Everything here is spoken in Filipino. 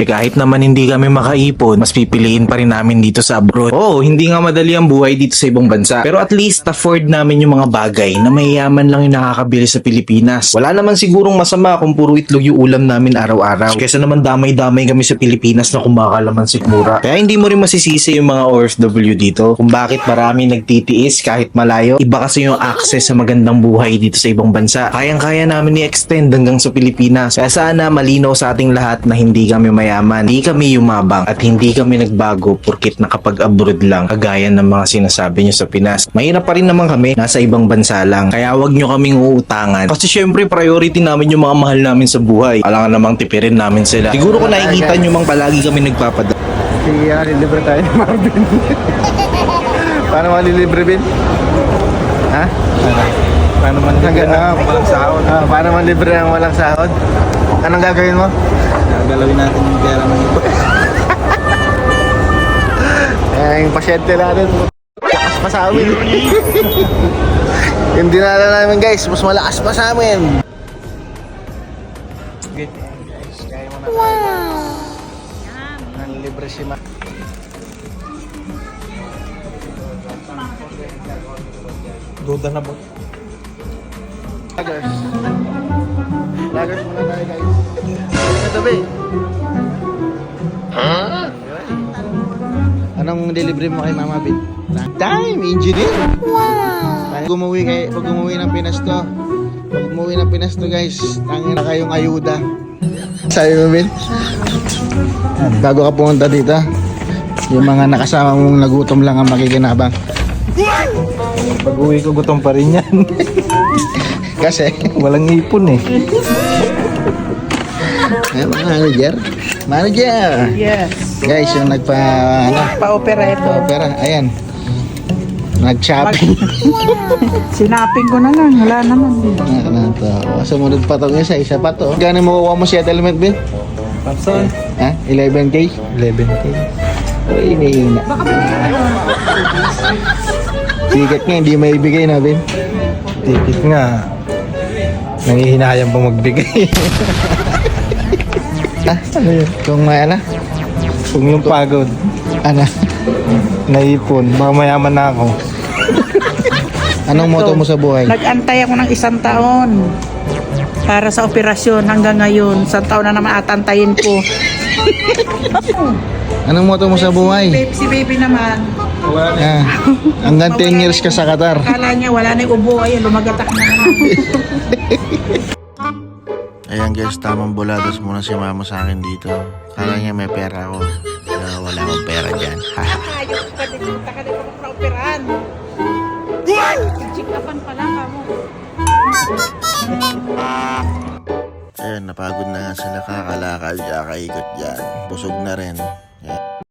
Eh kahit naman hindi kami makaipon, mas pipiliin pa rin namin dito sa abroad. Oo, hindi nga madali ang buhay dito sa ibang bansa. Pero at least afford namin yung mga bagay na mayayaman lang yung nakakabili sa Pilipinas. Wala naman sigurong masama kung puro itlog yung ulam namin araw-araw. Kesa naman damay-damay kami sa Pilipinas na kumakalaman si mura. Kaya hindi mo rin masisisi yung mga OFW dito kung bakit marami nagtitiis kahit malayo. Iba kasi yung access sa magandang buhay dito sa ibang bansa. Kayang-kaya namin i-extend hanggang sa Pilipinas. Kaya sana malinaw sa ating lahat na hindi kami mayaman, hindi kami yumabang at hindi kami nagbago porkit nakapag-abroad lang kagaya ng mga sinasabi nyo sa Pinas. Mahirap pa rin naman kami, nasa ibang bansa lang. Kaya wag nyo kaming uutangan. Kasi syempre priority namin yung mga mahal namin sa buhay. Alangan namang tipirin namin sila. Siguro kung nakikita nyo mang palagi kami nagpapadala. Sige, libre tayo ni Marvin. Paano malilibre, Bin? Ha? Paano man libre na walang sahod? Paano manlibre ang walang sahod? Anong gagawin mo? Galawin natin yung pera ng iba. Yung pasyente natin, malakas pa sa amin. Yung dinala namin guys, mas malakas pa sa amin. Okay. Guys, kaya mo na. Wow! Nanlibre si Ma. Duda na po. Lagers. Lagers muna tayo guys. Katabi. Huh? Anong delivery mo kay Mama Bin? Time engineer. Wow. Pag umuwi ng Pinas to. Pag umuwi ng Pinas to guys, tangin na kayong ayuda. Sabi mo Bin? Bago ka pumunta dito, yung mga nakasama mong nagutom lang ang makikinabang. Pag uwi ko gutom pa rin yan. Kasi Walang ipon eh. Manager. Manager. Yes. Guys, yung Pa-opera ito. opera, ayan. Nag-shopping. Sinaping ko na lang. Wala naman. Ano to? Sumunod pa tong isa pa to. Gano'n makukuha mo settlement, Ben? Papson, Ha? 11K? 11K. Uy, may ticket nga, hindi maibigay na, Ben. Ticket nga. Nangihinayang pang magbigay. Ha? Ano yun? Kung may Kung yung pagod, ano? naipon, mayaman na ako. Anong motto mo sa buhay? Nag-antay ako ng 1 taon para sa operasyon hanggang ngayon. 1 taon na naman atantayin ko. Anong motto mo sa buhay? Si baby naman. Ah, hanggang 10 years ka sa Qatar. Akala niya wala na yung ubo. Ayun, lumagatak na naman. Ayan guys, tamang bulados muna si mama sa akin dito. Kala niya may pera ako. Pero wala akong pera dyan. Ayok ka din. Punta ka din ako para operahan. Check upan pa lang mo. Ayan, napagod na nga sila kakalakal, kakaigot dyan. Busog na rin.